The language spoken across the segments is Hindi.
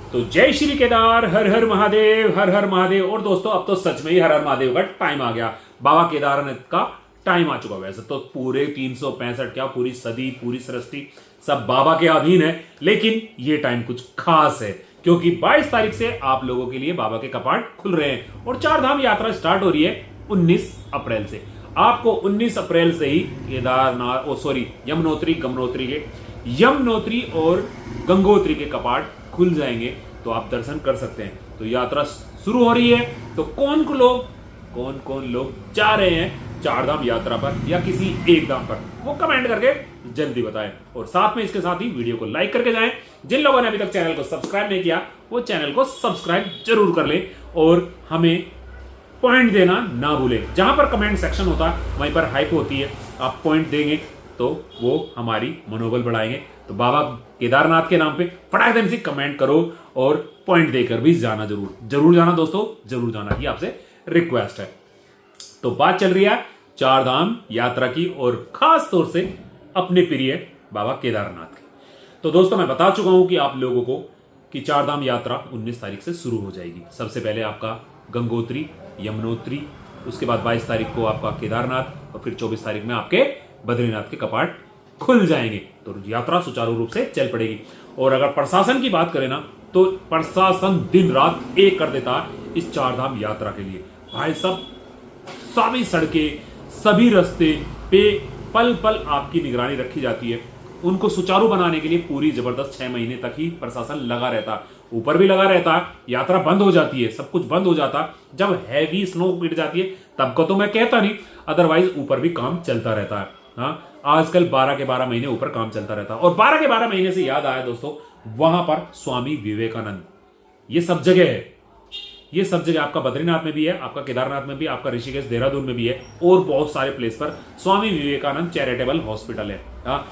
तो जय श्री केदार, हर हर महादेव, हर हर महादेव। और दोस्तों अब तो सच में ही हर हर महादेव का टाइम आ गया, बाबा केदारनाथ का टाइम आ चुका। वैसे तो पूरे 365 क्या पूरी सदी पूरी सृष्टि सब बाबा के अधीन है, लेकिन ये टाइम कुछ खास है क्योंकि 22 तारीख से आप लोगों के लिए बाबा के कपाट खुल रहे हैं और चार धाम यात्रा स्टार्ट हो रही है 19 अप्रैल से। आपको 19 अप्रैल से ही केदारनाथ यमुनोत्री और गंगोत्री के कपाट खुल जाएंगे, तो आप दर्शन कर सकते हैं। तो यात्रा शुरू हो रही है, तो कौन कौन लोग जा रहे हैं चार धाम यात्रा पर या किसी एक धाम पर, वो कमेंट करके जल्दी बताएं। और साथ में इसके साथ ही वीडियो को लाइक करके जाएं। जिन लोगों ने अभी तक चैनल को सब्सक्राइब नहीं किया वो चैनल को सब्सक्राइब जरूर कर लें और हमें पॉइंट देना ना भूलें। जहां पर कमेंट सेक्शन होता है वहीं पर हाइप होती है, आप पॉइंट देंगे तो वो हमारी मनोबल बढ़ाएंगे। तो बाबा केदारनाथ के नाम पे फटाक देने से कमेंट करो और पॉइंट देकर भी जाना, जरूर जाना दोस्तों, जरूर जाना, ये आपसे रिक्वेस्ट है। तो बात चल रही है चार धाम यात्रा की और खास तौर से अपने प्रिय बाबा केदारनाथ की। तो दोस्तों मैं बता चुका हूं कि आप लोगों को कि चार धाम यात्रा 19 तारीख से शुरू हो जाएगी। सबसे पहले आपका गंगोत्री, यमुनोत्री, उसके बाद 22 तारीख को आपका केदारनाथ और फिर 24 तारीख में आपके बद्रीनाथ के कपाट खुल जाएंगे। तो यात्रा सुचारू रूप से चल पड़ेगी। और अगर प्रशासन की बात करें ना, तो प्रशासन दिन रात एक कर देता है इस चार धाम यात्रा के लिए। भाई सब सभी सड़कें, सभी रास्ते पे पल पल आपकी निगरानी रखी जाती है। उनको सुचारू बनाने के लिए पूरी जबरदस्त 6 महीने तक ही प्रशासन लगा रहता है, ऊपर भी लगा रहता है। यात्रा बंद हो जाती है, सब कुछ बंद हो जाता है जब हैवी स्नो गिर जाती है, तब को तो मैं कहता नहीं, अदरवाइज ऊपर भी काम चलता रहता है। हाँ, आजकल 12 के 12 महीने ऊपर काम चलता रहता है। और 12 के 12 महीने से याद आया दोस्तों, वहां पर स्वामी विवेकानंद, ये सब जगह है, ये सब जगह आपका बद्रीनाथ में भी है, आपका केदारनाथ में भी, आपका ऋषिकेश देहरादून में भी है और बहुत सारे प्लेस पर स्वामी विवेकानंद चैरिटेबल हॉस्पिटल है। हाँ,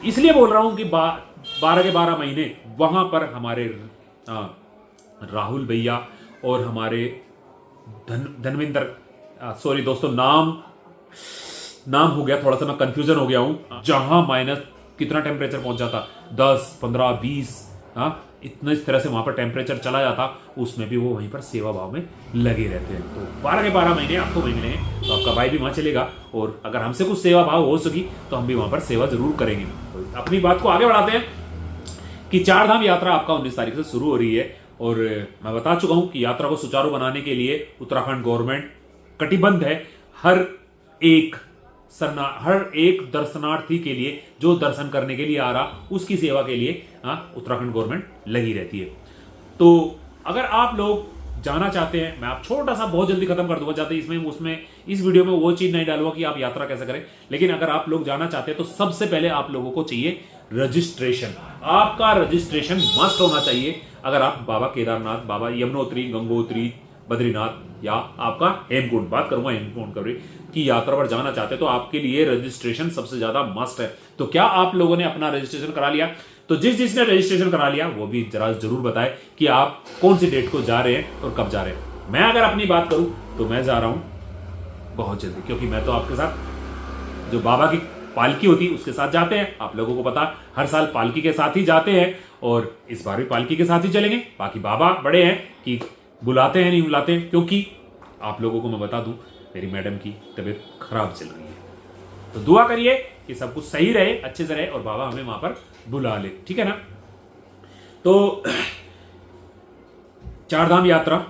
इसलिए बोल रहा हूं कि 12 के 12 महीने वहां पर हमारे राहुल भैया और हमारे धनविंदर, सॉरी दोस्तों नाम हो गया, थोड़ा सा मैं कंफ्यूजन हो गया हूं, जहां माइनस कितना टेम्परेचर पहुंच जाता, 10, 15, 20, इतना इस तरह से वहां पर टेम्परेचर चला जाता, उसमें भी वो वहीं पर सेवा भाव में लगे रहते हैं। तो 12 के 12 महीने आपको वहीं मिलेंगे, तो आपका भाई भी वहां चलेगा और अगर हमसे कुछ सेवा भाव हो सकी तो हम भी वहां पर सेवा जरूर करेंगे। तो अपनी बात को आगे बढ़ाते हैं कि चार धाम यात्रा आपका 19 तारीख से शुरू हो रही है और मैं बता चुका हूं कि यात्रा को सुचारू बनाने के लिए उत्तराखंड गवर्नमेंट कटिबद्ध है। हर एक दर्शनार्थी के लिए जो दर्शन करने के लिए आ रहा, उसकी सेवा के लिए उत्तराखंड गवर्नमेंट लगी रहती है। तो अगर आप लोग जाना चाहते हैं, मैं आप छोटा सा बहुत जल्दी खत्म कर दूंगा, जाते उसमें इस वीडियो में वो चीज नहीं डालूंगा कि आप यात्रा कैसे करें, लेकिन अगर आप लोग जाना चाहते हैं तो सबसे पहले आप लोगों को चाहिए रजिस्ट्रेशन। आपका रजिस्ट्रेशन मस्ट होना चाहिए। अगर आप बाबा केदारनाथ, बाबा यमुनोत्री, गंगोत्री, बद्रीनाथ या आपका हेमकुंड, बात करूंगा हेमकुंड कभी की यात्रा पर जाना चाहते हैं, तो आपके लिए रजिस्ट्रेशन सबसे ज्यादा मस्ट है। तो क्या आप लोगों ने अपना रजिस्ट्रेशन करा लिया? तो जिसने रजिस्ट्रेशन करा लिया वो भी जरूर बताए कि आप कौन सी डेट को जा रहे हैं और कब जा रहे हैं। मैं अगर अपनी बात करूं तो मैं जा रहा हूं बहुत जल्दी, क्योंकि मैं तो आपके साथ जो बाबा की पालकी होती है उसके साथ जाते हैं। आप लोगों को पता, हर साल पालकी के साथ ही जाते हैं और इस बार भी पालकी के साथ ही चलेंगे। बाकी बाबा बड़े हैं कि बुलाते हैं नहीं बुलाते हैं, क्योंकि आप लोगों को मैं बता दूं मेरी मैडम की तबीयत खराब चल रही है। तो दुआ करिए कि सब कुछ सही रहे, अच्छे से रहे और बाबा हमें वहां पर बुला ले, ठीक है ना। तो चार धाम यात्रा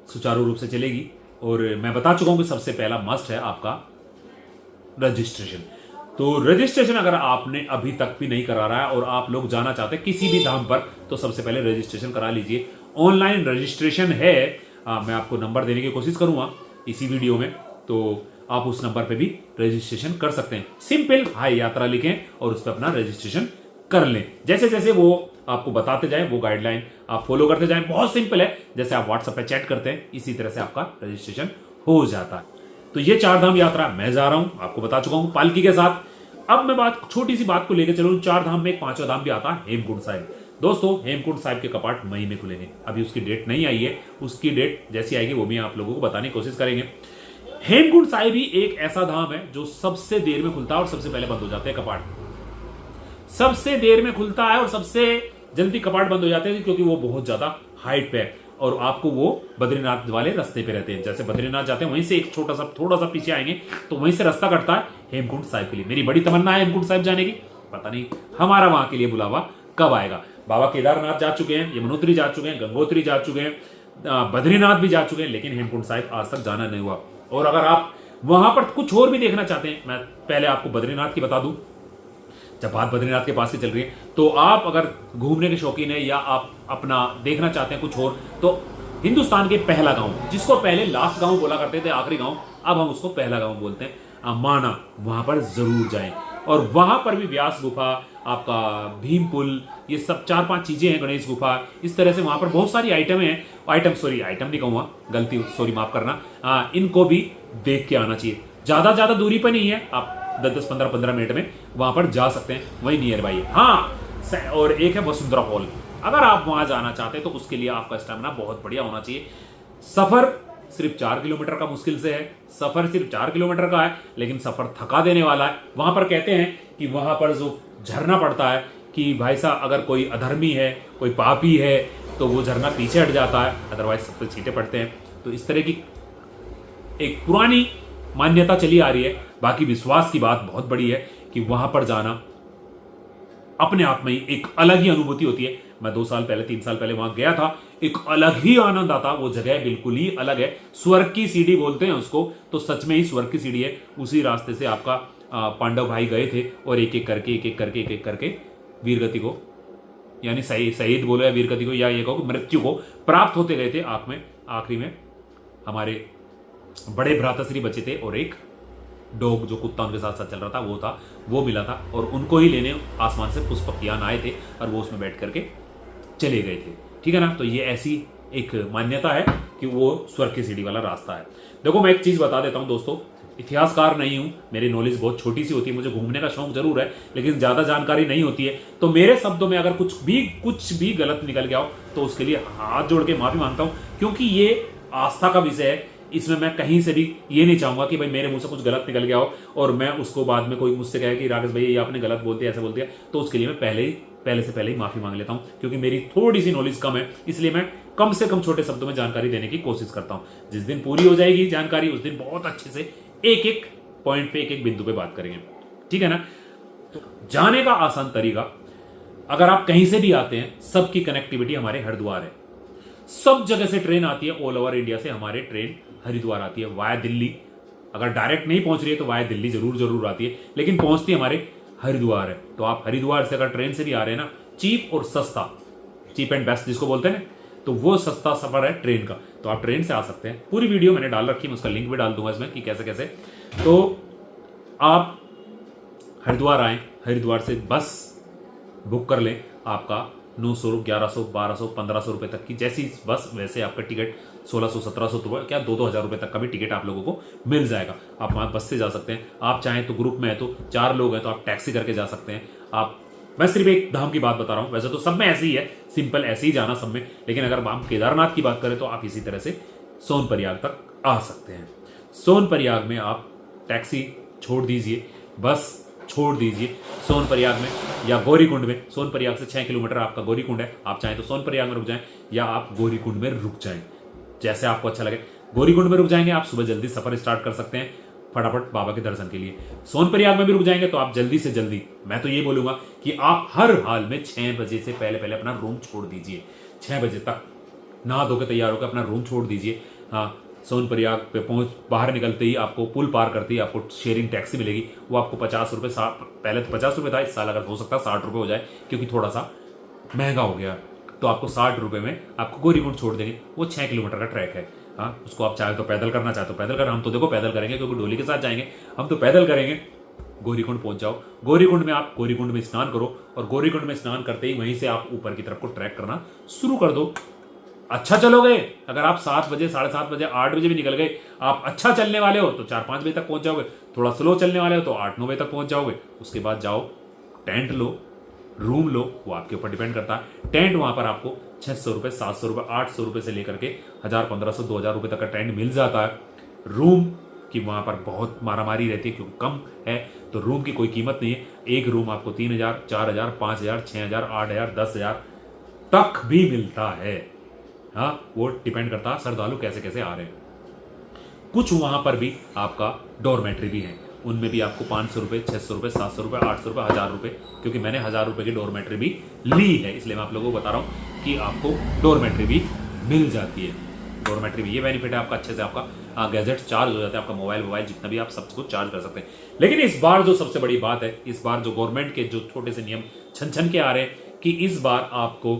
सुचारू रूप से चलेगी और मैं बता चुका हूं कि सबसे पहला मस्ट है आपका रजिस्ट्रेशन। तो रजिस्ट्रेशन अगर आपने अभी तक भी नहीं करा रहा है और आप लोग जाना चाहते हैं किसी भी धाम पर, तो सबसे पहले रजिस्ट्रेशन करा लीजिए। ऑनलाइन रजिस्ट्रेशन है, मैं आपको नंबर देने की कोशिश करूंगा इसी वीडियो में, तो आप उस नंबर पे भी रजिस्ट्रेशन कर सकते हैं। सिंपल हाई यात्रा लिखें और उस पर अपना रजिस्ट्रेशन कर लें। जैसे जैसे वो आपको बताते जाए वो गाइडलाइन आप फॉलो करते जाएं। बहुत सिंपल है, जैसे आप व्हाट्सएप पे चैट करते हैं इसी तरह से आपका रजिस्ट्रेशन हो जाता है। तो ये चार धाम यात्रा मैं जा रहा हूं, आपको बता चुका हूं पालकी के साथ। अब मैं छोटी सी बात को लेकर चलूं, चार धाम में एक पांचवा धाम भी आता है हेमकुंड साहिब। दोस्तों हेमकुंड साहिब के कपाट मई में खुलेंगे, अभी उसकी डेट नहीं आई है, उसकी डेट जैसी आएगी वो भी आप लोगों को बताने की कोशिश करेंगे। हेमकुंड साहिब ही एक ऐसा धाम है जो सबसे देर में खुलता है और सबसे पहले बंद हो जाते हैं कपाट। सबसे देर में खुलता है और सबसे जल्दी कपाट बंद हो जाते हैं क्योंकि वो बहुत ज्यादा हाइट पे है और आपको वो बद्रीनाथ वाले रास्ते पे रहते हैं। जैसे बद्रीनाथ जाते हैं वहीं से एक छोटा सा थोड़ा सा पीछे आएंगे तो वहीं से रास्ता कटता है हेमकुंड साहिब के लिए। मेरी बड़ी तमन्ना है हेमकुंड साहिब जाने की, पता नहीं हमारा वहां के लिए बुलावा कब आएगा। बाबा केदारनाथ जा चुके हैं, यमुनोत्री जा चुके हैं, गंगोत्री जा चुके हैं, बद्रीनाथ भी जा चुके हैं, लेकिन हेमकुंड साहिब आज तक जाना नहीं हुआ। और अगर आप वहां पर कुछ और भी देखना चाहते हैं, मैं पहले आपको बद्रीनाथ की बता दूं, जब बात बद्रीनाथ के पास से चल रही है तो आप अगर घूमने के शौकीन है या आप अपना देखना चाहते हैं कुछ और, तो हिंदुस्तान के पहला गांव, जिसको पहले लास्ट गांव बोला करते थे, आखिरी गांव, अब हम उसको पहला गांव बोलते हैं, माना, वहां पर जरूर जाएं। और वहां पर भी व्यास गुफा, आपका भीम पुल, ये सब 4-5 चीजें हैं, गणेश गुफा, इस तरह से वहां पर बहुत सारी आइटम है, आइटम नहीं कहूंगा, गलती, सॉरी माफ करना, इनको भी देख के आना चाहिए। ज्यादा दूरी पर नहीं है, आप 10-10, 15-15 मिनट में वहां पर जा सकते हैं, वही नियर बाई है। हाँ, और एक है वसुंधरा हॉल, अगर आप वहां जाना चाहते हैं तो उसके लिए आपका स्टेमिना बहुत बढ़िया होना चाहिए। सफर सिर्फ 4 किलोमीटर का मुश्किल से है, सफर सिर्फ 4 किलोमीटर का है, लेकिन सफर थका देने वाला है। वहां पर कहते हैं कि वहां पर जो झरना पड़ता है कि भाई साहब अगर कोई अधर्मी है, कोई पापी है, तो वो झरना पीछे हट जाता है, अदरवाइज सबसे छींटे पड़ते हैं। तो इस तरह की एक पुरानी मान्यता चली आ रही है। बाकी विश्वास की बात बहुत बड़ी है कि वहां पर जाना अपने आप में ही एक अलग ही अनुभूति होती है। मैं 2 साल पहले, 3 साल पहले वहां गया था, एक अलग ही आनंद आता। वो जगह बिल्कुल ही अलग है, स्वर्ग की सीढ़ी बोलते हैं उसको, तो सच में ही स्वर्ग की सीढ़ी है। उसी रास्ते से आपका पांडव भाई गए थे और एक एक करके वीरगति को, यानी शहीद बोलो या वीरगति को, या ये कहो मृत्यु को प्राप्त होते गए थे। आखिरी में हमारे बड़े भ्राताश्री बचे थे और एक डॉग जो कुत्ता उनके साथ साथ चल रहा था वो मिला था, और उनको ही लेने आसमान से पुष्पकियान आए थे और वो उसमें बैठ करके चले गए थे। ठीक है ना। तो ये ऐसी एक मान्यता है कि वो स्वर्ग की सीढ़ी वाला रास्ता है। देखो मैं एक चीज बता देता हूं दोस्तों, इतिहासकार नहीं हूं, मेरी नॉलेज बहुत छोटी सी होती है, मुझे घूमने का शौक जरूर है, लेकिन ज्यादा जानकारी नहीं होती है। तो मेरे शब्दों में अगर कुछ भी गलत निकल गया हो तो उसके लिए हाथ जोड़ के माफी मांगता हूं, क्योंकि ये आस्था का विषय है। इसमें मैं कहीं से भी ये नहीं चाहूंगा कि भाई मेरे मुंह से कुछ गलत निकल गया हो और मैं उसको बाद में कोई मुझसे कहे कि राकेश भाई ये आपने गलत बोल दिया, ऐसे बोल दिया, तो उसके लिए मैं पहले से पहले ही माफी मांग लेता हूं, क्योंकि मेरी थोड़ी सी नॉलेज कम है, इसलिए मैं कम से कम छोटे शब्दों में जानकारी देने की कोशिश करता हूं। जिस दिन पूरी हो जाएगी जानकारी, उस दिन बहुत अच्छे से एक पॉइंट पे, एक बिंदु पे बात करेंगे। ठीक है ना। तो जाने का आसान तरीका, अगर आप कहीं से भी आते हैं, सबकी कनेक्टिविटी हमारे हरिद्वार है। सब जगह से ट्रेन आती है, ऑल ओवर इंडिया से हमारे ट्रेन हरिद्वार आती है वाया दिल्ली। अगर डायरेक्ट नहीं पहुंच रही है तो वाया दिल्ली जरूर आती है, लेकिन पहुंचती हमारे हरिद्वार है। तो आप हरिद्वार से अगर ट्रेन से भी आ रहे हैं ना, चीप और सस्ता, चीप एंड बेस्ट जिसको बोलते हैं ना, तो वो सस्ता सफर है ट्रेन का, तो आप ट्रेन से आ सकते हैं। पूरी वीडियो मैंने डाल रखी है, मैं उसका लिंक भी डाल दूंगा इसमें कि कैसे कैसे। तो आप हरिद्वार आए, हरिद्वार से बस बुक कर लें, आपका 900, 1100, 1200, 1500 रुपए तक की जैसी बस, वैसे आपका टिकट 1600, 1700 रुपए, क्या 2-2 हजार रुपए तक का भी टिकट आप लोगों को मिल जाएगा। आप वहां बस से जा सकते हैं। आप चाहें तो ग्रुप में है तो 4 लोग हैं तो आप टैक्सी करके जा सकते हैं। मैं सिर्फ एक धाम की बात बता रहा हूं, वैसे तो सब में ऐसे ही है, सिंपल ऐसे ही जाना सब में, लेकिन अगर हम केदारनाथ की बात करें तो आप इसी तरह से सोनप्रयाग तक आ सकते हैं। सोनप्रयाग में आप टैक्सी छोड़ दीजिए, बस छोड़ दीजिए सोनप्रयाग में या गौरीकुंड में। सोनप्रयाग से 6 किलोमीटर आपका गौरीकुंड है, आप चाहें तो सोनप्रयाग में रुक जाएं या आप गौरीकुंड में रुक जाएं, जैसे आपको अच्छा लगे। गौरीकुंड में रुक जाएंगे, आप सुबह जल्दी सफर स्टार्ट कर सकते हैं फटाफट बाबा के दर्शन के लिए। सोनप्रयाग में भी रुक जाएंगे तो आप जल्दी से जल्दी, मैं तो ये बोलूंगा कि आप हर हाल में 6 बजे से पहले अपना रूम छोड़ दीजिए। 6 बजे तक नहा धो के तैयार होकर अपना रूम छोड़ दीजिए। हाँ, सोनप्रयाग पे बाहर निकलते ही आपको पुल पार करते ही आपको शेयरिंग टैक्सी मिलेगी, वो आपको 50 रुपए, पहले तो 50 रुपए था, इस साल अगर हो सकता है 60 रुपए हो जाए, क्योंकि थोड़ा सा महंगा हो गया, तो आपको 60 रुपए में आपको गौरीकुंड छोड़ देंगे। वो 6 किलोमीटर का ट्रैक है। हाँ, उसको आप चाहे तो पैदल करना, चाहे तो पैदल करना, हम तो देखो पैदल करेंगे क्योंकि डोली के साथ जाएंगे, हम तो पैदल करेंगे। गौरीकुंड पहुंच जाओ, गौरीकुंड में आप गौरीकुंड में स्नान करो, और गौरीकुंड में स्नान करते ही वहीं से आप ऊपर की तरफ को ट्रैक करना शुरू कर दो। अच्छा चलोगे, अगर आप 7 बजे, 7:30 बजे, 8 बजे भी निकल गए, आप अच्छा चलने वाले हो तो 4-5 बजे तक पहुंच जाओगे। थोड़ा स्लो चलने वाले हो तो 8-9 बजे तक पहुंच जाओगे। उसके बाद जाओ, टेंट लो, रूम लो, वो आपके ऊपर डिपेंड करता है। टेंट वहां पर आपको 600 रुपए, 700 रुपए, 800 रुपए से लेकर के 1000, 1500, 2000 रुपए तक का टेंट मिल जाता है। रूम की वहां पर बहुत मारामारी रहती है क्योंकि कम है, तो रूम की कोई कीमत नहीं है। एक रूम आपको 3000, 4000, 5000, 6000, 8000, 10000, तक भी मिलता है। हाँ, वो डिपेंड करता है श्रद्धालु कैसे कैसे आ रहे हैं। कुछ वहां पर भी आपका डोरमेट्री भी है, उनमें भी आपको 500 रुपये, 600 रुपये, 700 रुपये, 800 रुपये, 1000 रुपये, क्योंकि मैंने 1000 रुपये की डोरमेट्री भी ली है, इसलिए मैं आप लोगों को बता रहा हूँ कि आपको डोरमेट्री भी मिल जाती है। डोरमेट्री भी ये बेनिफिट है आपका, अच्छे से आपका गैजेट चार्ज हो जाता है, आपका मोबाइल जितना भी आप सब कुछ चार्ज कर सकते हैं। लेकिन इस बार जो सबसे बड़ी बात है, इस बार जो गवर्नमेंट के जो छोटे से नियम छन के आ रहे हैं कि इस बार आपको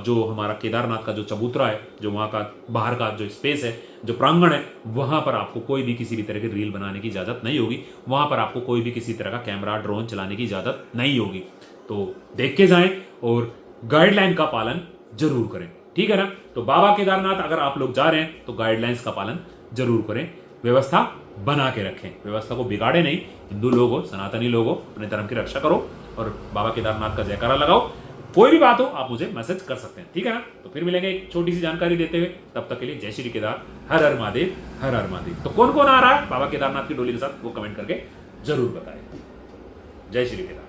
जो हमारा केदारनाथ का जो चबूतरा है, जो वहाँ का बाहर का जो स्पेस है, जो प्रांगण है, वहाँ पर आपको कोई भी किसी भी तरह की रील बनाने की इजाज़त नहीं होगी। वहाँ पर आपको कोई भी किसी तरह का कैमरा, ड्रोन चलाने की इजाज़त नहीं होगी। तो देख के जाएं और गाइडलाइन का पालन जरूर करें, ठीक है ना। तो बाबा केदारनाथ अगर आप लोग जा रहे हैं तो गाइडलाइंस का पालन जरूर करें, व्यवस्था बना के रखें, व्यवस्था को बिगाड़े नहीं। हिंदू लोग हो, सनातनी लोग हो, अपने धर्म की रक्षा करो और बाबा केदारनाथ का जयकारा लगाओ। कोई भी बात हो आप मुझे मैसेज कर सकते हैं, ठीक है ना। तो फिर मिलेंगे एक छोटी सी जानकारी देते हुए, तब तक के लिए जय श्री केदार, हर हर महादेव, हर हर महादेव। तो कौन कौन आ रहा है बाबा केदारनाथ की डोली के साथ वो कमेंट करके जरूर बताएं। जय श्री केदार।